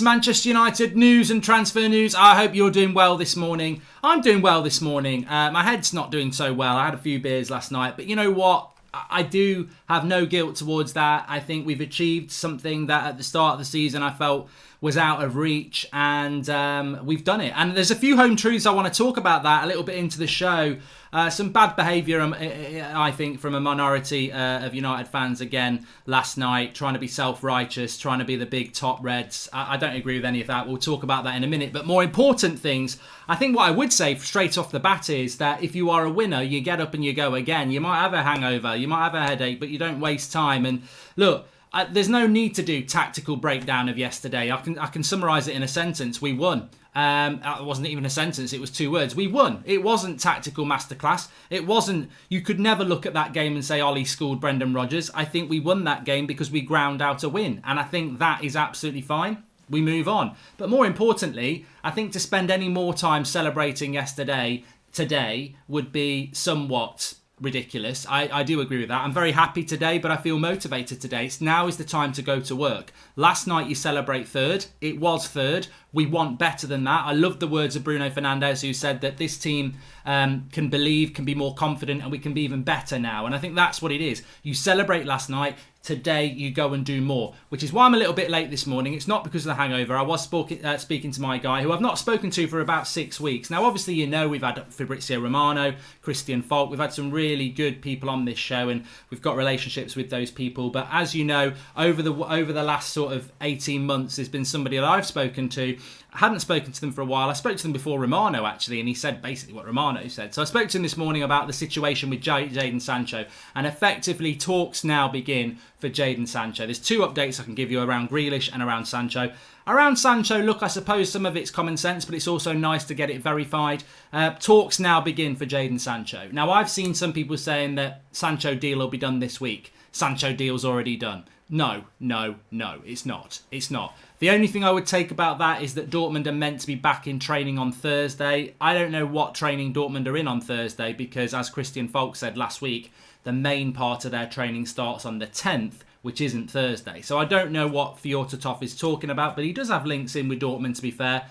Manchester United news and transfer news. I hope you're doing well this morning. I'm doing well this morning. My head's not doing so well. I had a few beers last night, but you know what? I do have no guilt towards that. I think we've achieved something that at the start of the season I felt was out of reach, and we've done it. And there's a few home truths I want to talk about that a little bit into the show. Some bad behaviour, I think, from a minority of United fans again last night, trying to be self-righteous, trying to be the big top Reds. I don't agree with any of that. We'll talk about that in a minute. But more important things, I think what I would say straight off the bat is that if you are a winner, you get up and you go again. You might have a hangover, you might have a headache, but you don't waste time. And look, there's no need to do tactical breakdown of yesterday. I can summarise it in a sentence. We won. It wasn't even a sentence, it was 2 words. We won. It wasn't tactical masterclass. It wasn't, you could never look at that game and say Ollie schooled Brendan Rodgers. I think we won that game because we ground out a win. And I think that is absolutely fine. We move on. But more importantly, I think to spend any more time celebrating today would be somewhat ridiculous. I do agree with that. I'm very happy today, but I feel motivated today. Now is the time to go to work. Last night you celebrate third. It was third. We want better than that. I love the words of Bruno Fernandes, who said that this team can believe, can be more confident, and we can be even better now. And I think that's what it is. You celebrate last night. Today you go and do more, which is why I'm a little bit late this morning. It's not because of the hangover. I was speaking to my guy, who I've not spoken to for about 6 weeks. Now, obviously, you know, we've had Fabrizio Romano, Christian Falk. We've had some really good people on this show, and we've got relationships with those people. But as you know, over the last sort of 18 months, there's been somebody that I've spoken to. I hadn't spoken to them for a while. I spoke to them before Romano, actually, and he said basically what Romano said. So I spoke to him this morning about the situation with Jadon Sancho, and effectively talks now begin for Jadon Sancho. There's 2 updates I can give you around Grealish and around Sancho. Around Sancho, look, I suppose some of it's common sense, but it's also nice to get it verified. Talks now begin for Jadon Sancho. Now, I've seen some people saying that Sancho deal will be done this week. Sancho deal's already done. No, it's not. It's not. The only thing I would take about that is that Dortmund are meant to be back in training on Thursday. I don't know what training Dortmund are in on Thursday because, as Christian Falk said last week, the main part of their training starts on the 10th, which isn't Thursday. So I don't know what Fjortotov is talking about, but he does have links in with Dortmund, to be fair.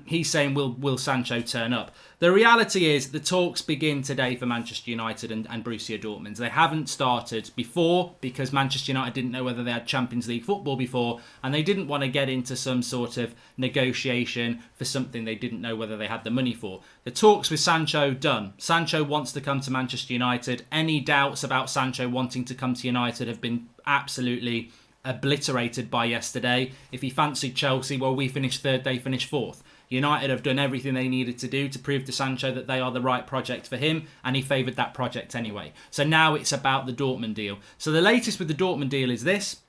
He's saying, will Sancho turn up? The reality is the talks begin today for Manchester United and Borussia Dortmund. They haven't started before because Manchester United didn't know whether they had Champions League football before, and they didn't want to get into some sort of negotiation for something they didn't know whether they had the money for. The talks with Sancho, done. Sancho wants to come to Manchester United. Any doubts about Sancho wanting to come to United have been absolutely obliterated by yesterday. If he fancied Chelsea, well, we finished third, they finished fourth. United have done everything they needed to do to prove to Sancho that they are the right project for him, and he favoured that project anyway. So now it's about the Dortmund deal. So the latest with the Dortmund deal is this.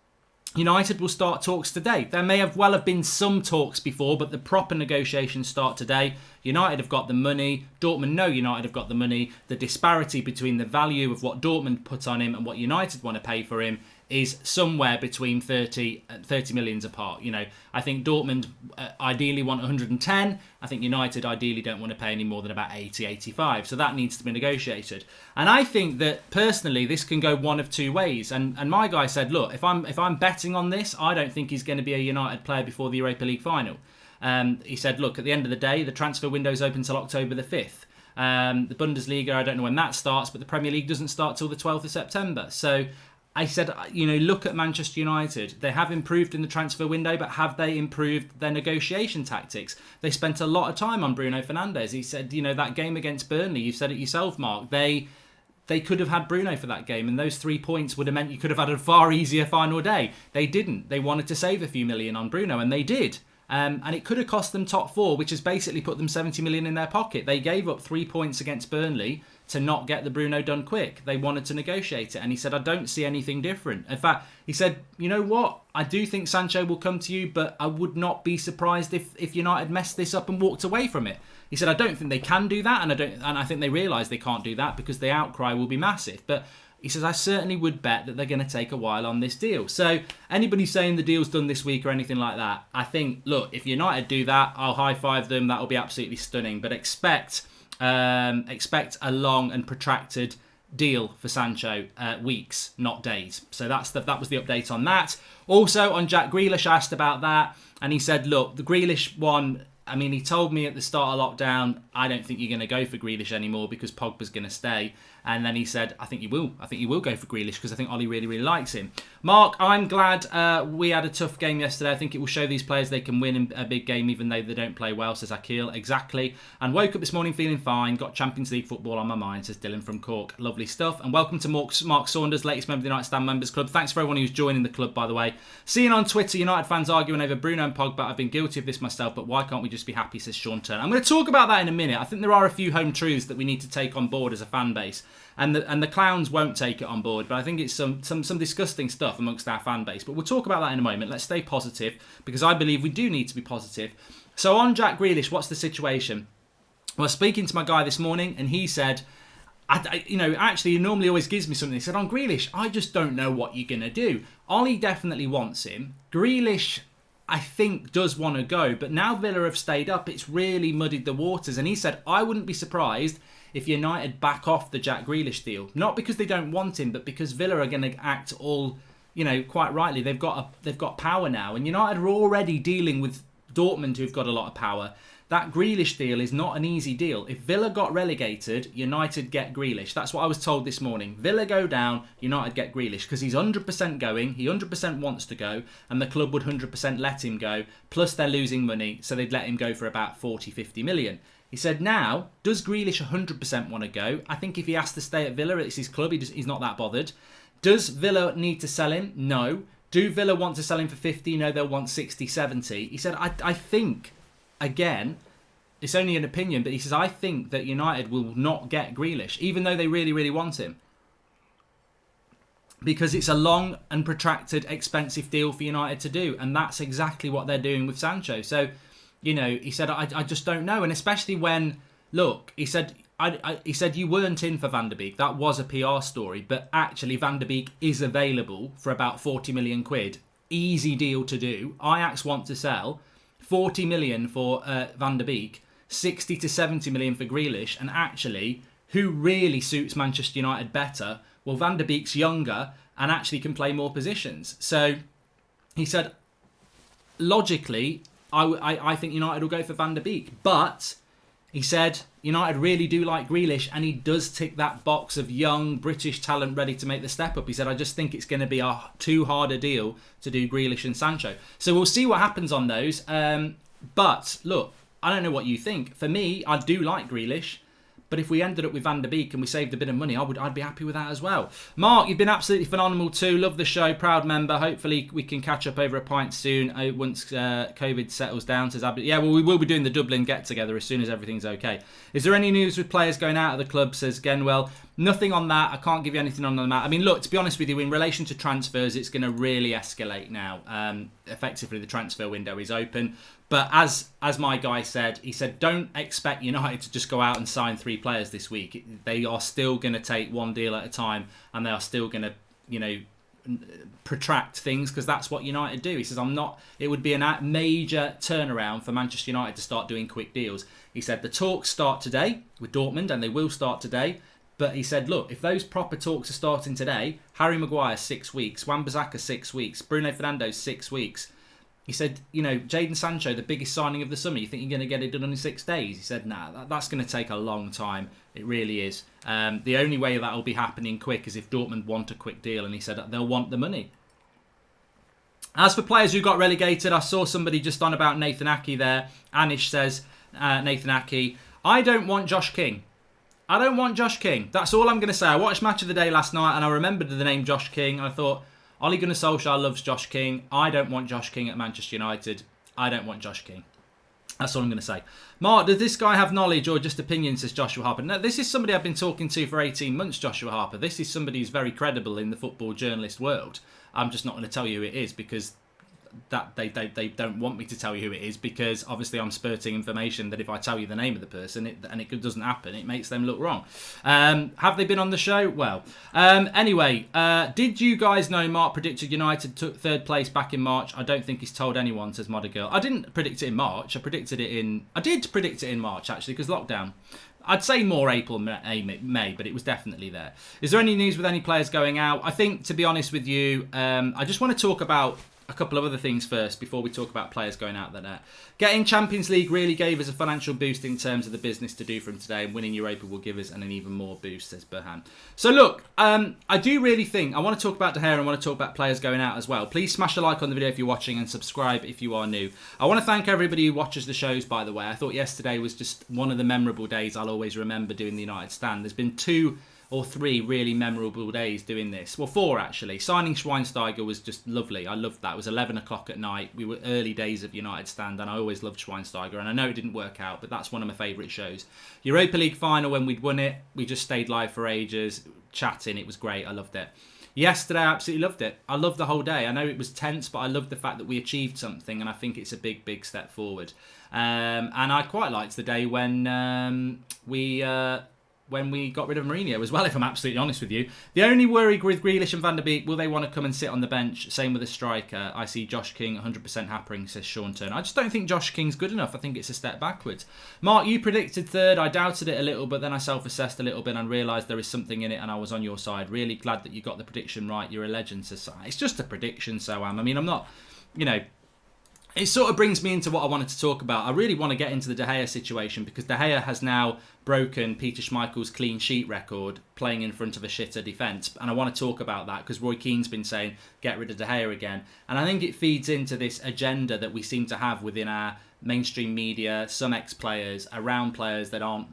United will start talks today. There may have been some talks before, but the proper negotiations start today. United have got the money. Dortmund know United have got the money. The disparity between the value of what Dortmund put on him and what United want to pay for him is somewhere between 30 millions apart. You know, I think Dortmund ideally want 110. I think United ideally don't want to pay any more than about 80, 85. So that needs to be negotiated. And I think that personally, this can go one of 2 ways. And my guy said, look, if I'm betting on this, I don't think he's going to be a United player before the Europa League final. He said, look, at the end of the day, the transfer window's open till October the 5th. The Bundesliga, I don't know when that starts, but the Premier League doesn't start till the 12th of September. So I said, you know, look at Manchester United. They have improved in the transfer window, but have they improved their negotiation tactics? They spent a lot of time on Bruno Fernandes. He said, you know, that game against Burnley, you've said it yourself, Mark, they could have had Bruno for that game, and those 3 points would have meant you could have had a far easier final day. They didn't. They wanted to save a few million on Bruno, and they did. And it could have cost them top 4, which has basically put them 70 million in their pocket. They gave up 3 points against Burnley to not get the Bruno done quick. They wanted to negotiate it. And he said, I don't see anything different. In fact, he said, you know what? I do think Sancho will come to you, but I would not be surprised if United messed this up and walked away from it. He said, I don't think they can do that. And I think they realise they can't do that because the outcry will be massive. But he says, I certainly would bet that they're going to take a while on this deal. So anybody saying the deal's done this week or anything like that, I think, look, if United do that, I'll high-five them. That'll be absolutely stunning. But expect a long and protracted deal for Sancho, weeks, not days. So that was the update on that. Also on Jack Grealish, I asked about that, and he said, look, the Grealish one, I mean, he told me at the start of lockdown, I don't think you're going to go for Grealish anymore because Pogba's going to stay. And then he said, I think you will. I think you will go for Grealish because I think Ollie really, really likes him. Mark, I'm glad we had a tough game yesterday. I think it will show these players they can win in a big game even though they don't play well, says Akil. Exactly. And woke up this morning feeling fine. Got Champions League football on my mind, says Dylan from Cork. Lovely stuff. And welcome to Mark Saunders, latest member of the United Stand Members Club. Thanks for everyone who's joining the club, by the way. Seeing on Twitter, United fans arguing over Bruno and Pogba. I've been guilty of this myself, but why can't we just be happy, says Sean Turner. I'm going to talk about that in a minute. I think there are a few home truths that we need to take on board as a fan base. And the clowns won't take it on board, but I think it's some disgusting stuff amongst our fan base. But we'll talk about that in a moment. Let's stay positive, because I believe we do need to be positive. So on Jack Grealish, what's the situation? Well, speaking to my guy this morning, and he said, actually, he normally always gives me something. He said, on Grealish, I just don't know what you're going to do. Ollie definitely wants him. Grealish, I think, does want to go. But now Villa have stayed up, it's really muddied the waters. And he said, I wouldn't be surprised if United back off the Jack Grealish deal. Not because they don't want him, but because Villa are going to act all, quite rightly. They've got power now. And United are already dealing with Dortmund, who've got a lot of power. That Grealish deal is not an easy deal. If Villa got relegated, United get Grealish. That's what I was told this morning. Villa go down, United get Grealish, because he's 100% going. He 100% wants to go, and the club would 100% let him go. Plus, they're losing money, so they'd let him go for about 40, 50 million. He said, now, does Grealish 100% want to go? I think if he has to stay at Villa, it's his club. He's not that bothered. Does Villa need to sell him? No. Do Villa want to sell him for 50? No, they'll want 60, 70. He said, I think, again, it's only an opinion, but he says, I think that United will not get Grealish, even though they really, really want him. Because it's a long and protracted, expensive deal for United to do. And that's exactly what they're doing with Sancho. So, he said, I just don't know. And especially when, look, he said, he said you weren't in for Van der Beek. That was a PR story. But actually, Van der Beek is available for about 40 million quid. Easy deal to do. Ajax want to sell 40 million for Van der Beek, 60 to 70 million for Grealish. And actually, who really suits Manchester United better? Well, Van der Beek's younger and actually can play more positions. So he said, logically, I think United will go for Van der Beek. But he said United really do like Grealish, and he does tick that box of young British talent ready to make the step up. He said, I just think it's going to be a too hard a deal to do Grealish and Sancho. So we'll see what happens on those. But look, I don't know what you think. For me, I do like Grealish. But if we ended up with Van der Beek and we saved a bit of money, I'd be happy with that as well. Mark, you've been absolutely phenomenal too. Love the show. Proud member. Hopefully we can catch up over a pint soon once COVID settles down. Says Abby. Yeah, well, we will be doing the Dublin get-together as soon as everything's okay. Is there any news with players going out of the club, says Genwell? Nothing on that. I can't give you anything on that. I mean, look, to be honest with you, in relation to transfers, it's going to really escalate now. Effectively, the transfer window is open. But as my guy said, he said, don't expect United to just go out and sign 3 players this week. They are still going to take one deal at a time, and they are still going to, protract things, because that's what United do. He says, it would be a major turnaround for Manchester United to start doing quick deals. He said, the talks start today with Dortmund, and they will start today. But he said, look, if those proper talks are starting today, Harry Maguire 6 weeks, Wan-Bissaka 6 weeks, Bruno Fernandes 6 weeks. He said, Jadon Sancho, the biggest signing of the summer, you think you're going to get it done in 6 days? He said, nah, that's going to take a long time. It really is. The only way that will be happening quick is if Dortmund want a quick deal. And he said they'll want the money. As for players who got relegated, I saw somebody just on about Nathan Ake there. Anish says, Nathan Ake, I don't want Josh King. I don't want Josh King. That's all I'm going to say. I watched Match of the Day last night and I remembered the name Josh King. And I thought, Ole Gunnar Solskjaer loves Josh King. I don't want Josh King at Manchester United. I don't want Josh King. That's all I'm going to say. Mark, does this guy have knowledge or just opinion, says Joshua Harper? No, this is somebody I've been talking to for 18 months, Joshua Harper. This is somebody who's very credible in the football journalist world. I'm just not going to tell you who it is because that they don't want me to tell you who it is, because obviously I'm spurting information that if I tell you the name of the person and it doesn't happen, it makes them look wrong. Have they been on the show? Well, anyway, did you guys know Mark predicted United took 3rd place back in March? I don't think he's told anyone, says Modder Girl. I didn't predict it in March. I did predict it in March actually, because lockdown. I'd say more April, May, but it was definitely there. Is there any news with any players going out? I think, to be honest with you, I just want to talk about a couple of other things first before we talk about players going out there. Getting Champions League really gave us a financial boost in terms of the business to do from today, and winning Europa will give us an even more boost, says Burhan. So look, I do really think, I want to talk about De Gea and I want to talk about players going out as well. Please smash a like on the video if you're watching and subscribe if you are new. I want to thank everybody who watches the shows, by the way. I thought yesterday was just one of the memorable days I'll always remember doing the United Stand. There's been 2 or 3 really memorable days doing this. Well, 4 actually. Signing Schweinsteiger was just lovely. I loved that. It was 11 o'clock at night. We were early days of United Stand, and I always loved Schweinsteiger. And I know it didn't work out, but that's one of my favourite shows. Europa League final, when we'd won it, we just stayed live for ages, chatting. It was great. I loved it. Yesterday, I absolutely loved it. I loved the whole day. I know it was tense, but I loved the fact that we achieved something, and I think it's a big, big step forward. And I quite liked the day when we got rid of Mourinho as well, if I'm absolutely honest with you. The only worry with Grealish and Van der Beek, will they want to come and sit on the bench? Same with a striker. I see Josh King 100% hampering, says Sean Turner. I just don't think Josh King's good enough. I think it's a step backwards. Mark, you predicted 3rd. I doubted it a little, but then I self-assessed a little bit and realised there is something in it, and I was on your side. Really glad that you got the prediction right. You're a legend, says Sam. It's just a prediction, so I mean, I'm not, it sort of brings me into what I wanted to talk about. I really want to get into the De Gea situation, because De Gea has now broken Peter Schmeichel's clean sheet record playing in front of a shitter defence. And I want to talk about that because Roy Keane's been saying, get rid of De Gea again. And I think it feeds into this agenda that we seem to have within our mainstream media, some ex-players, around players that aren't,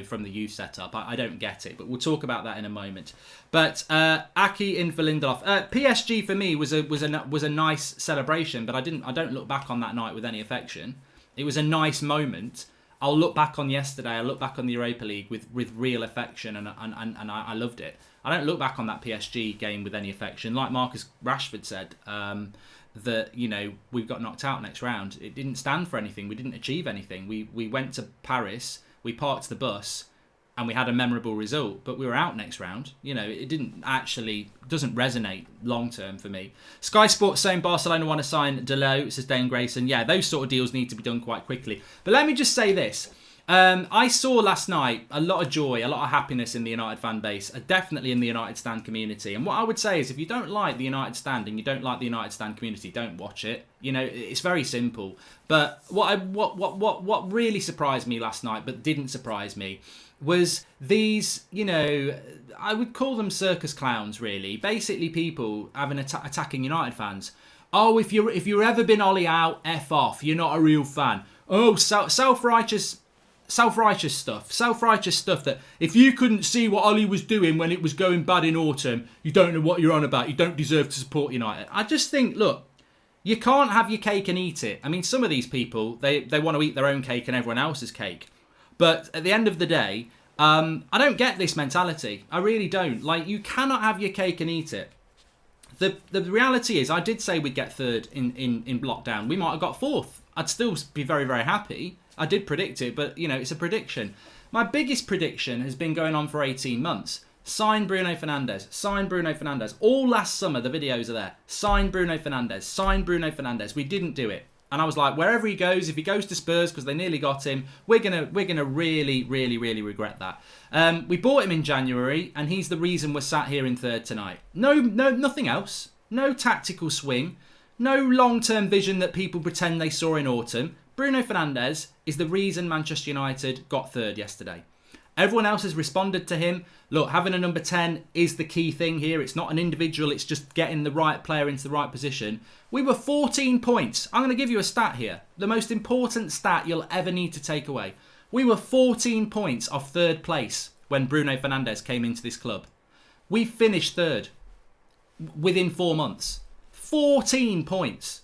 from the youth setup. I don't get it, but we'll talk about that in a moment. But Aki in for Lindelof. PSG for me was a nice celebration, but I don't look back on that night with any affection. It was a nice moment. I'll look back on yesterday. I look back on the Europa League with real affection, and I loved it. I don't look back on that PSG game with any affection. Like Marcus Rashford said, that we got knocked out next round. It didn't stand for anything. We didn't achieve anything. We went to Paris. We parked the bus and we had a memorable result, but we were out next round. It doesn't resonate long term for me. Sky Sports saying Barcelona want to sign Delo, says Dane Grayson. Yeah, those sort of deals need to be done quite quickly. But let me just say this. I saw last night a lot of joy, a lot of happiness in the United fan base, definitely in the United Stand community. And what I would say is, if you don't like the United Stand and you don't like the United Stand community, don't watch it. It's very simple. But what really surprised me last night, but didn't surprise me, was these, I would call them circus clowns, really. Basically, people attacking United fans. Oh, if you're ever been Ollie out, F off. You're not a real fan. Oh, self-righteous stuff that if you couldn't see what Ollie was doing when it was going bad in autumn, you don't know what you're on about. You don't deserve to support United. I just think, look, you can't have your cake and eat it. I mean, some of these people, they want to eat their own cake and everyone else's cake. But at the end of the day, I don't get this mentality. I really don't. Like, you cannot have your cake and eat it. The reality is, I did say we'd get 3rd in lockdown. We might have got 4th. I'd still be very, very happy. I did predict it, but, it's a prediction. My biggest prediction has been going on for 18 months. Sign Bruno Fernandes. Sign Bruno Fernandes. All last summer, the videos are there. Sign Bruno Fernandes. Sign Bruno Fernandes. We didn't do it. And I was like, wherever he goes, if he goes to Spurs because they nearly got him, we're gonna really, really, really regret that. We bought him in January, and he's the reason we're sat here in 3rd tonight. No, nothing else. No tactical swing. No long-term vision that people pretend they saw in autumn. Bruno Fernandes is the reason Manchester United got 3rd yesterday. Everyone else has responded to him. Look, having a number 10 is the key thing here. It's not an individual. It's just getting the right player into the right position. We were 14 points. I'm going to give you a stat here. The most important stat you'll ever need to take away. We were 14 points off 3rd place when Bruno Fernandes came into this club. We finished 3rd within 4 months. 14 points.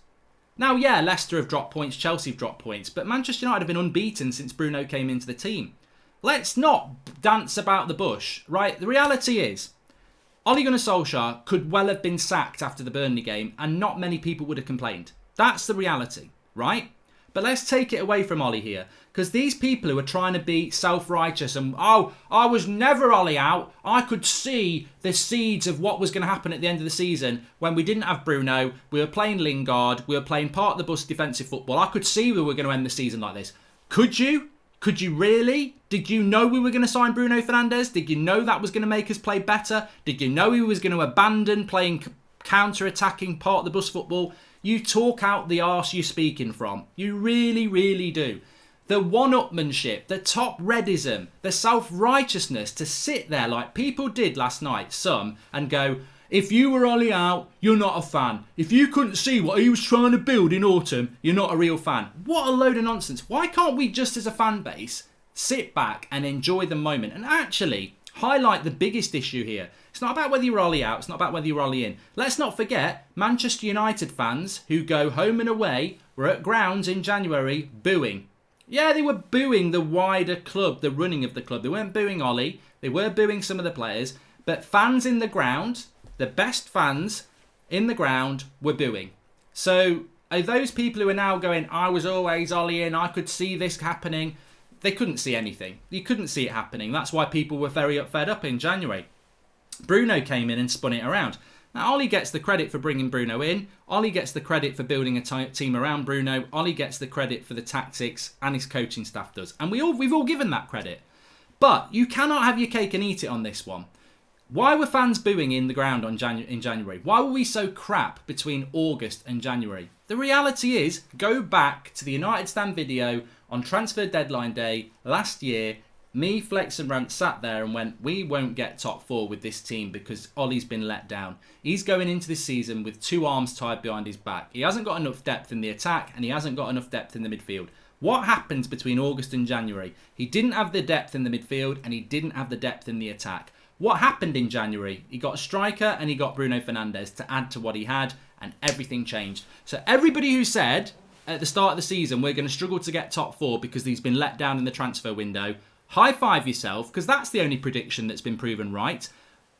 Now, yeah, Leicester have dropped points, Chelsea have dropped points, but Manchester United have been unbeaten since Bruno came into the team. Let's not dance about the bush, right? The reality is, Ole Gunnar Solskjaer could well have been sacked after the Burnley game, and not many people would have complained. That's the reality, right? But let's take it away from Ole here, because these people who are trying to be self-righteous and, oh, I was never Ole out. I could see the seeds of what was going to happen at the end of the season when we didn't have Bruno. We were playing Lingard. We were playing part of the bus defensive football. I could see we were going to end the season like this. Could you? Could you really? Did you know we were going to sign Bruno Fernandes? Did you know that was going to make us play better? Did you know he was going to abandon playing counter-attacking part of the bus football? You talk out the arse you're speaking from. You really, really do. The one-upmanship, the top-redism, the self-righteousness to sit there like people did last night, some, and go, if you were Ollie out, you're not a fan. If you couldn't see what he was trying to build in autumn, you're not a real fan. What a load of nonsense. Why can't we just as a fan base sit back and enjoy the moment and actually highlight the biggest issue here? It's not about whether you're Ollie out, it's not about whether you're Ollie in. Let's not forget, Manchester United fans who go home and away were at grounds in January booing. Yeah, they were booing the wider club, the running of the club. They weren't booing Ollie, they were booing some of the players, but fans in the ground, the best fans in the ground, were booing. So are those people who are now going, I was always Ollie in, I could see this happening, they couldn't see anything. You couldn't see it happening. That's why people were very fed up in January. Bruno came in and spun it around. Now, Ollie gets the credit for bringing Bruno in. Ollie gets the credit for building a team around Bruno. Ollie gets the credit for the tactics, and his coaching staff does. And we've all given that credit. But you cannot have your cake and eat it on this one. Why were fans booing in the ground in January? Why were we so crap between August and January? The reality is, go back to the United Stand video on transfer deadline day last year. Me, Flex and Rant sat there and went, we won't get top 4 with this team because Ollie's been let down. He's going into this season with 2 arms tied behind his back. He hasn't got enough depth in the attack and he hasn't got enough depth in the midfield. What happened between August and January? He didn't have the depth in the midfield and he didn't have the depth in the attack. What happened in January? He got a striker and he got Bruno Fernandes to add to what he had, and everything changed. So everybody who said at the start of the season we're going to struggle to get top 4 because he's been let down in the transfer window, high five yourself, because that's the only prediction that's been proven right.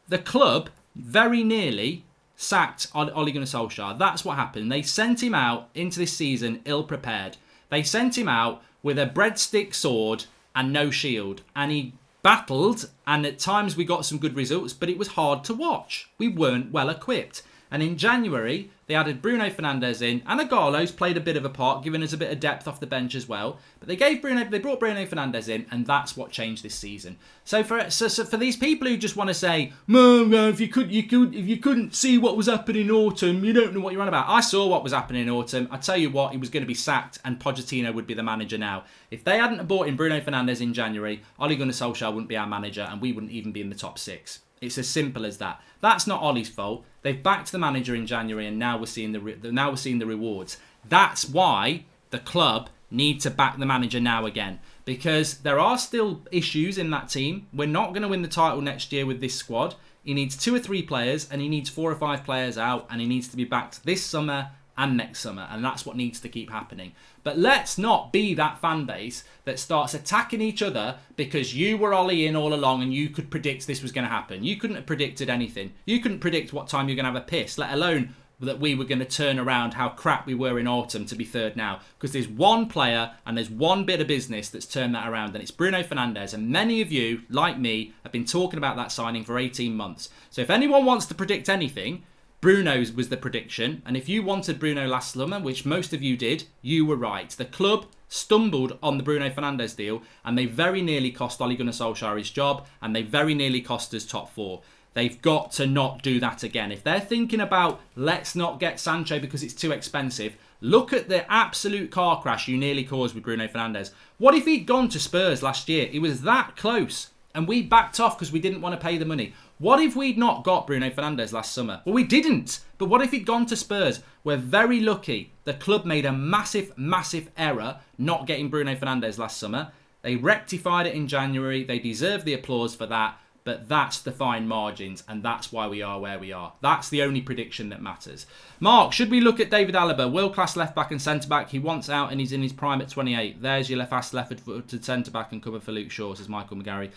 The club very nearly sacked Ole Gunnar Solskjaer. That's what happened. They sent him out into this season ill-prepared. They sent him out with a breadstick sword and no shield, and he battled, and at times we got some good results, but it was hard to watch. We weren't well equipped. And in January, they added Bruno Fernandes in, and Agallo's played a bit of a part, giving us a bit of depth off the bench as well. But they brought Bruno Fernandes in, and that's what changed this season. So for these people who just want to say, if you couldn't see what was happening in autumn, you don't know what you're on about. I saw what was happening in autumn. I tell you what, he was going to be sacked, and Pochettino would be the manager now. If they hadn't bought in Bruno Fernandes in January, Ole Gunnar Solskjaer wouldn't be our manager, and we wouldn't even be in the top 6. It's as simple as that. That's not Ollie's fault. They've backed the manager in January, and now we're seeing the rewards. That's why the club need to back the manager now again, because there are still issues in that team. We're not going to win the title next year with this squad. He needs 2 or 3 players, and he needs 4 or 5 players out, and he needs to be backed this summer and next summer, and that's what needs to keep happening. But let's not be that fan base that starts attacking each other because you were Ollie in all along and you could predict this was going to happen. You couldn't have predicted anything. You couldn't predict what time you're going to have a piss, let alone that we were going to turn around how crap we were in autumn to be third now. Because there's one player and there's one bit of business that's turned that around, and it's Bruno Fernandes. And many of you, like me, have been talking about that signing for 18 months. So if anyone wants to predict anything, Bruno's was the prediction, and if you wanted Bruno last summer, which most of you did, you were right. The club stumbled on the Bruno Fernandes deal, and they very nearly cost Ole Gunnar Solskjaer his job, and they very nearly cost us top 4. They've got to not do that again. If they're thinking about, let's not get Sancho because it's too expensive, look at the absolute car crash you nearly caused with Bruno Fernandes. What if he'd gone to Spurs last year? He was that close, and we backed off because we didn't want to pay the money. What if we'd not got Bruno Fernandes last summer? Well, we didn't. But what if he'd gone to Spurs? We're very lucky. The club made a massive, massive error not getting Bruno Fernandes last summer. They rectified it in January. They deserve the applause for that. But that's the fine margins, and that's why we are where we are. That's the only prediction that matters. Mark, should we look at David Alaba? World-class left-back and centre-back. He wants out and he's in his prime at 28. There's your left-footed centre-back and cover for Luke Shaw, says Michael McGarry.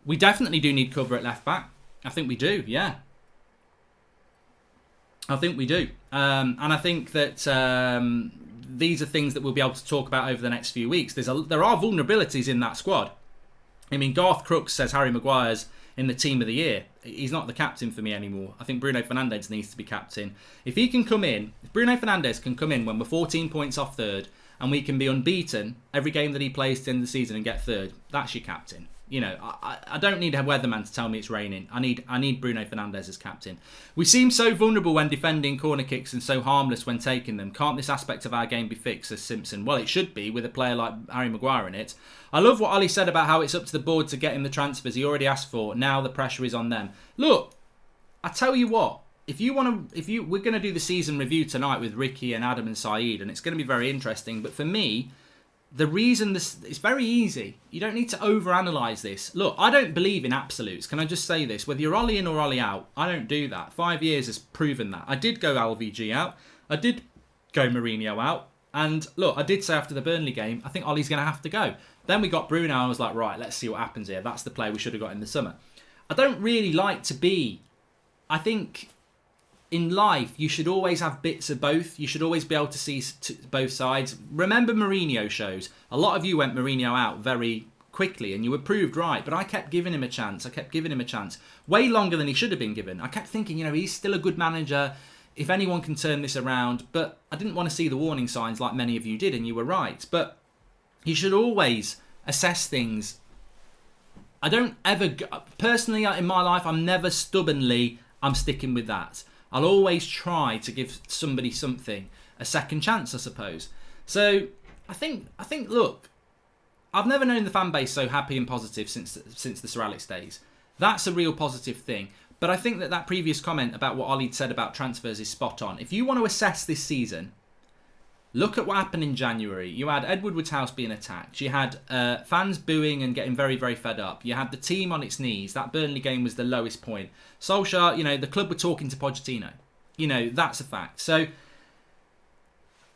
We definitely do need cover at left-back. I think we do, yeah. I think we do. And I think that these are things that we'll be able to talk about over the next few weeks. There are vulnerabilities in that squad. I mean, Garth Crooks says Harry Maguire's in the team of the year. He's not the captain for me anymore. I think Bruno Fernandes needs to be captain. If he can come in, if Bruno Fernandes can come in when we're 14 points off third and we can be unbeaten every game that he plays to the end of the season and get third, that's your captain. You know, I don't need a weatherman to tell me it's raining. I need Bruno Fernandes as captain. We seem so vulnerable when defending corner kicks and so harmless when taking them. Can't this aspect of our game be fixed, says Simpson? Well, it should be with a player like Harry Maguire in it. I love what Ollie said about how it's up to the board to get him the transfers he already asked for. Now the pressure is on them. Look, I tell you what. We're going to do the season review tonight with Ricky and Adam and Saeed, and it's going to be very interesting. But for me, the reason it's very easy. You don't need to overanalyze this. Look, I don't believe in absolutes. Can I just say this? Whether you're Ollie in or Ollie out, I don't do that. 5 years has proven that. I did go LVG out. I did go Mourinho out. And look, I did say after the Burnley game, I think Ollie's going to have to go. Then we got Bruno. I was like, right, let's see what happens here. That's the play we should have got in the summer. I don't really like to be... I think... In life, you should always have bits of both. You should always be able to see both sides. Remember Mourinho shows. A lot of you went Mourinho out very quickly and you were proved right. But I kept giving him a chance. Way longer than he should have been given. I kept thinking, he's still a good manager. If anyone can turn this around. But I didn't want to see the warning signs like many of you did, and you were right. But you should always assess things. I don't ever... Personally, in my life, I'm never stubbornly, I'm sticking with that. I'll always try to give somebody something, a second chance, I suppose. So I think. Look, I've never known the fan base so happy and positive since the Sir Alex days. That's a real positive thing. But I think that previous comment about what Ollie said about transfers is spot on. If you want to assess this season, look at what happened in January. You had Ed Woodward's house being attacked. You had fans booing and getting very, very fed up. You had the team on its knees. That Burnley game was the lowest point. Solskjaer, the club were talking to Pochettino. That's a fact. So,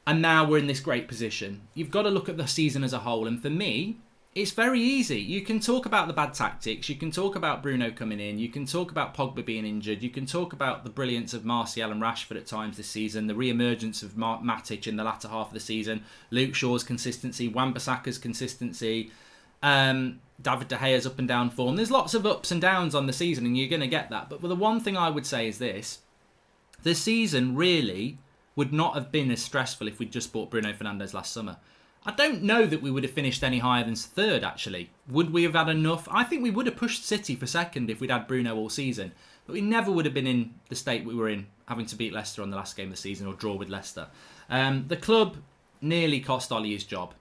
and now we're in this great position. You've got to look at the season as a whole. And for me, it's very easy. You can talk about the bad tactics. You can talk about Bruno coming in. You can talk about Pogba being injured. You can talk about the brilliance of Martial and Rashford at times this season. The re-emergence of Matic in the latter half of the season. Luke Shaw's consistency. Wan-Bissaka's consistency. David De Gea's up and down form. There's lots of ups and downs on the season, and you're going to get that. But the one thing I would say is this. The season really would not have been as stressful if we'd just bought Bruno Fernandes last summer. I don't know that we would have finished any higher than third, actually. Would we have had enough? I think we would have pushed City for second if we'd had Bruno all season. But we never would have been in the state we were in, having to beat Leicester on the last game of the season or draw with Leicester. The club nearly cost Ollie his job.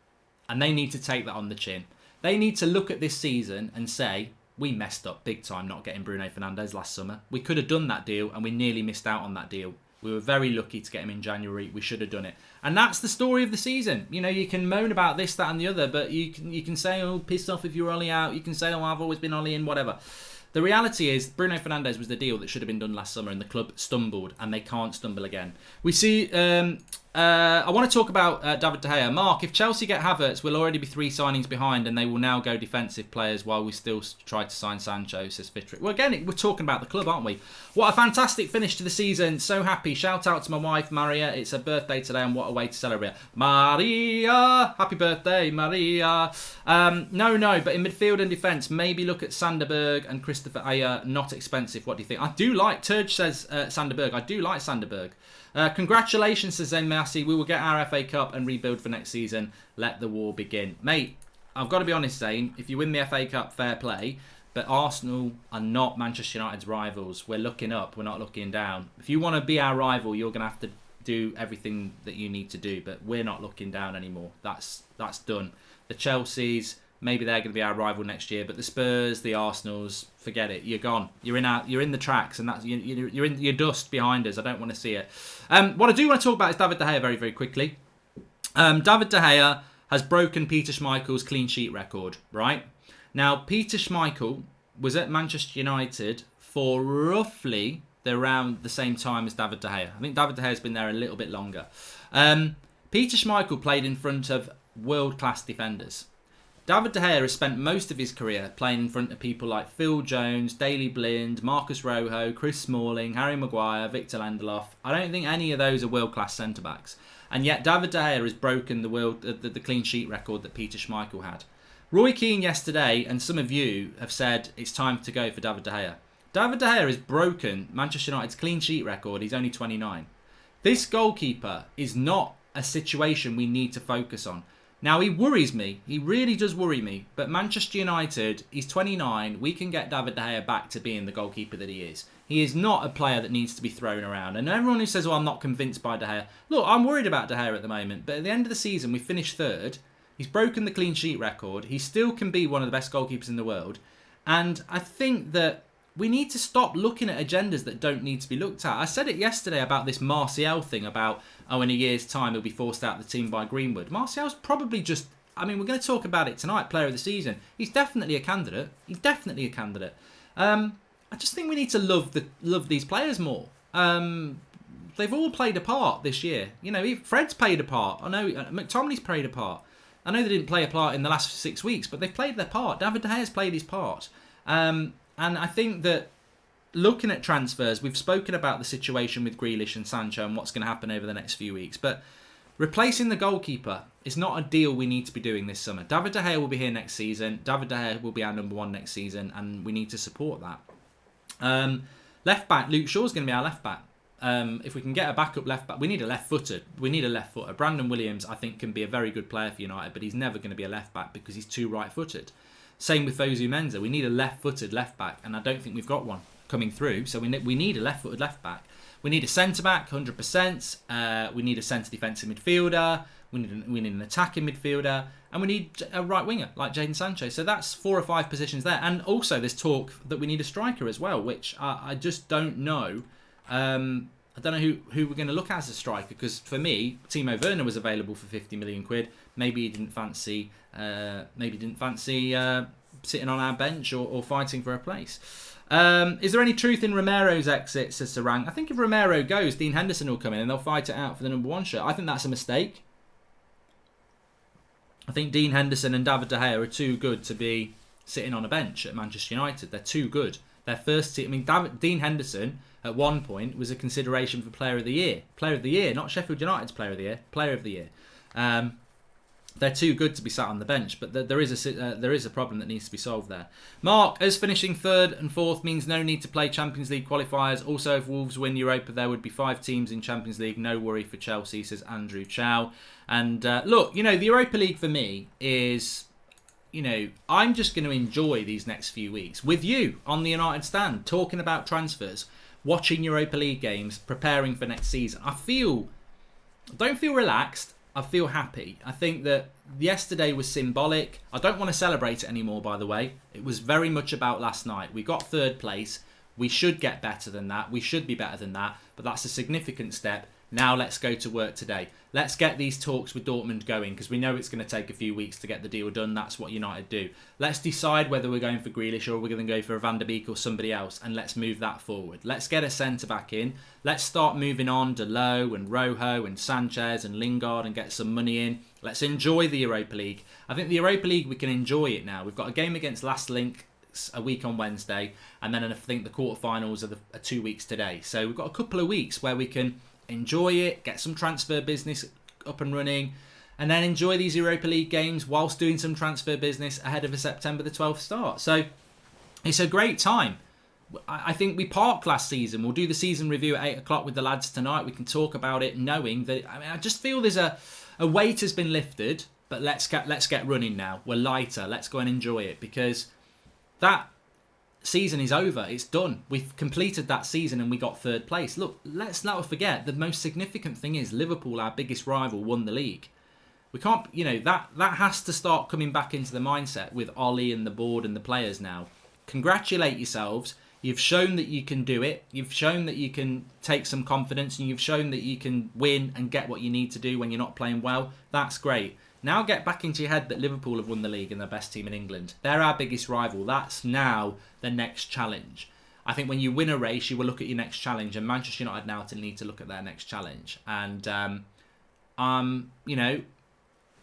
And they need to take that on the chin. They need to look at this season and say, we messed up big time not getting Bruno Fernandes last summer. We could have done that deal and we nearly missed out on that deal. We were very lucky to get him in January. We should have done it. And that's the story of the season. You can moan about this, that and the other, but you can say, oh, pissed off if you're Ollie out. You can say, oh, I've always been Ollie in, whatever. The reality is Bruno Fernandes was the deal that should have been done last summer and the club stumbled and they can't stumble again. We see... I want to talk about David De Gea. Mark, if Chelsea get Havertz, we'll already be 3 signings behind and they will now go defensive players while we still try to sign Sancho, says Fittrick. Well, again, we're talking about the club, aren't we? What a fantastic finish to the season. So happy. Shout out to my wife, Maria. It's her birthday today and what a way to celebrate. Maria! Happy birthday, Maria. No, but in midfield and defence, maybe look at Sanderberg and Christopher Ayer. Not expensive. What do you think? I do like, Turge says Sanderberg. I do like Sanderberg. Congratulations, says Zen Massey. We will get our FA Cup and rebuild for next season. Let the war begin. Mate, I've got to be honest, Zane. If you win the FA Cup, fair play. But Arsenal are not Manchester United's rivals. We're looking up. We're not looking down. If you want to be our rival, you're going to have to do everything that you need to do. But we're not looking down anymore. That's done. The Chelseas... Maybe they're going to be our rival next year, but the Spurs, the Arsenals, forget it. You're gone. You're in the tracks, and that's you're in your dust behind us. I don't want to see it. What I do want to talk about is David De Gea very, very quickly. David De Gea has broken Peter Schmeichel's clean sheet record. Right now, Peter Schmeichel was at Manchester United for roughly around the same time as David De Gea. I think David De Gea has been there a little bit longer. Peter Schmeichel played in front of world-class defenders. David De Gea has spent most of his career playing in front of people like Phil Jones, Daley Blind, Marcus Rojo, Chris Smalling, Harry Maguire, Victor Lindelof. I don't think any of those are world-class centre-backs. And yet David De Gea has broken the clean sheet record that Peter Schmeichel had. Roy Keane yesterday, and some of you have said it's time to go for David De Gea. David De Gea has broken Manchester United's clean sheet record. He's only 29. This goalkeeper is not a situation we need to focus on. Now, he worries me. He really does worry me. But Manchester United, he's 29. We can get David De Gea back to being the goalkeeper that he is. He is not a player that needs to be thrown around. And everyone who says, I'm not convinced by De Gea. Look, I'm worried about De Gea at the moment. But at the end of the season, we finished third. He's broken the clean sheet record. He still can be one of the best goalkeepers in the world. And I think that we need to stop looking at agendas that don't need to be looked at. I said it yesterday about this Martial thing about, in a year's time he'll be forced out of the team by Greenwood. Martial's probably just, we're going to talk about it tonight, player of the season. He's definitely a candidate. I just think we need to love these players more. They've all played a part this year. Fred's played a part. I know McTominay's played a part. I know they didn't play a part in the last 6 weeks, but they've played their part. David De Gea's played his part. And I think that looking at transfers, we've spoken about the situation with Grealish and Sancho and what's going to happen over the next few weeks. But replacing the goalkeeper is not a deal we need to be doing this summer. David De Gea will be here next season. David De Gea will be our number one next season, and we need to support that. Left back, Luke Shaw's going to be our left back. If we can get a backup left back, we need a left-footer. Brandon Williams, I think, can be a very good player for United, but he's never going to be a left back because he's too right-footed. Same with Fosu Mensah. We need a left-footed left back, and I don't think we've got one coming through. So we need a left-footed left back. We need a centre back, 100%. We need a centre defensive midfielder. We need an attacking midfielder, and we need a right winger like Jadon Sancho. So that's 4 or 5 positions there. And also there's talk that we need a striker as well, which I just don't know. I don't know who we're going to look at as a striker, because for me, Timo Werner was available for 50 million quid. Maybe he didn't fancy sitting on our bench or fighting for a place. Is there any truth in Romero's exit, says Sarang? I think if Romero goes, Dean Henderson will come in and they'll fight it out for the number 1 shirt. I think that's a mistake. I think Dean Henderson and David De Gea are too good to be sitting on a bench at Manchester United. They're too good. Their first team. Dean Henderson at one point was a consideration for Player of the Year. Player of the Year, not Sheffield United's Player of the Year. Player of the Year. They're too good to be sat on the bench, but there is a problem that needs to be solved there. Mark, as finishing 3rd and 4th means no need to play Champions League qualifiers. Also, if Wolves win Europa, there would be 5 teams in Champions League. No worry for Chelsea, says Andrew Chow. And look, the Europa League for me is, I'm just going to enjoy these next few weeks with you on the United Stand, talking about transfers, watching Europa League games, preparing for next season. I don't feel relaxed. I feel happy. I think that yesterday was symbolic. I don't want to celebrate it anymore, by the way. It was very much about last night. We got 3rd place. We should get better than that. We should be better than that. But that's a significant step. Now let's go to work today. Let's get these talks with Dortmund going, because we know it's going to take a few weeks to get the deal done. That's what United do. Let's decide whether we're going for Grealish or we're going to go for Van der Beek or somebody else, and let's move that forward. Let's get a centre-back in. Let's start moving on Delot and Rojo and Sanchez and Lingard and get some money in. Let's enjoy the Europa League. I think the Europa League, we can enjoy it now. We've got a game against Last Link a week on Wednesday, and then I think the quarterfinals are 2 weeks today. So we've got a couple of weeks where we can enjoy it, get some transfer business up and running, and then enjoy these Europa League games whilst doing some transfer business ahead of a September the 12th start. So it's a great time. I think we parked last season. We'll do the season review at 8 o'clock with the lads tonight. We can talk about it knowing that, I just feel there's a weight has been lifted, but let's get running now. We're lighter. Let's go and enjoy it, because that season is over. It's done. We've completed that season and we got 3rd place. Look, let's not forget, the most significant thing is Liverpool, our biggest rival, won the league. We can't, that has to start coming back into the mindset with Ollie and the board and the players now. Congratulate yourselves. You've shown that you can do it. You've shown that you can take some confidence, and you've shown that you can win and get what you need to do when you're not playing well. That's great. Now get back into your head that Liverpool have won the league and they're the best team in England. They're our biggest rival. That's now the next challenge. I think when you win a race, you will look at your next challenge, and Manchester United now need to look at their next challenge. And,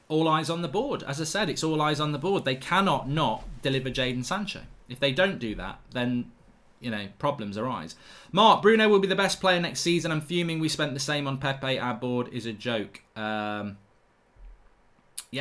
all eyes on the board. As I said, it's all eyes on the board. They cannot not deliver Jadon Sancho. If they don't do that, then, problems arise. Mark, Bruno will be the best player next season. I'm fuming we spent the same on Pepe. Our board is a joke. Yeah,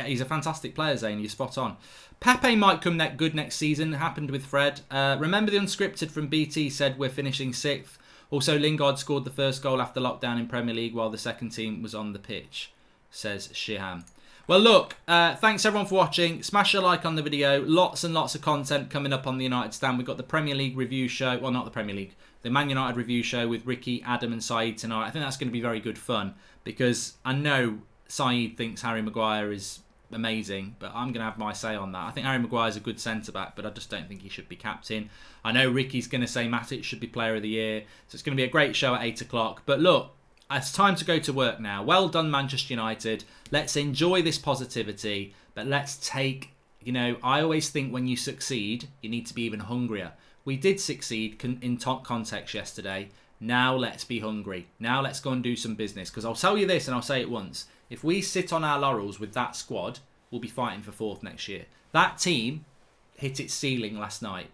he's a fantastic player, Zane. You're spot on. Pepe might come good next season. It happened with Fred. Remember the Unscripted from BT said we're finishing 6th. Also, Lingard scored the first goal after lockdown in Premier League while the second team was on the pitch. says Shiham. Well, look, thanks everyone for watching. Smash a like on the video. Lots and lots of content coming up on the United Stand. We've got the Premier League review show. Well, not the Premier League. The Man United review show with Ricky, Adam and Saeed tonight. I think that's going to be very good fun because I know Saeed thinks Harry Maguire is amazing, but I'm going to have my say on that. I think Harry Maguire is a good centre-back, but I just don't think he should be captain. I know Ricky's going to say Matic should be player of the year, so it's going to be a great show at 8 o'clock. But look, it's time to go to work now. Well done, Manchester United. Let's enjoy this positivity, but let's take, I always think when you succeed, you need to be even hungrier. We did succeed in top context yesterday. Now let's be hungry. Now let's go and do some business. Because I'll tell you this, and I'll say it once. If we sit on our laurels with that squad, we'll be fighting for 4th next year. That team hit its ceiling last night.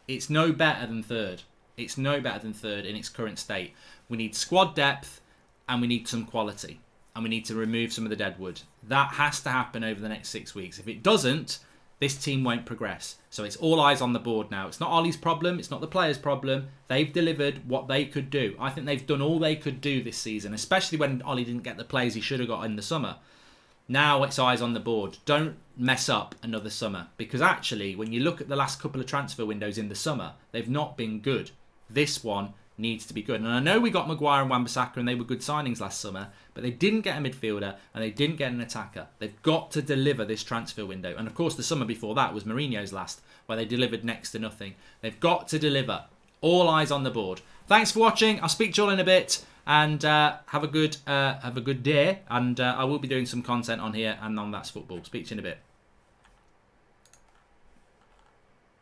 It's no better than 3rd. It's no better than 3rd in its current state. We need squad depth and we need some quality. And we need to remove some of the deadwood. That has to happen over the next 6 weeks. If it doesn't, this team won't progress. So it's all eyes on the board now. It's not Ollie's problem. It's not the players' problem. They've delivered what they could do. I think they've done all they could do this season, especially when Ollie didn't get the players he should have got in the summer. Now it's eyes on the board. Don't mess up another summer. Because actually, when you look at the last couple of transfer windows in the summer, they've not been good. This one needs to be good. And I know we got Maguire and Wan-Bissaka and they were good signings last summer, but they didn't get a midfielder and they didn't get an attacker. They've got to deliver this transfer window. And of course, the summer before that was Mourinho's last, where they delivered next to nothing. They've got to deliver. All eyes on the board. Thanks for watching. I'll speak to you all in a bit. And have a good day. And I will be doing some content on here and on That's Football. Speak to you in a bit.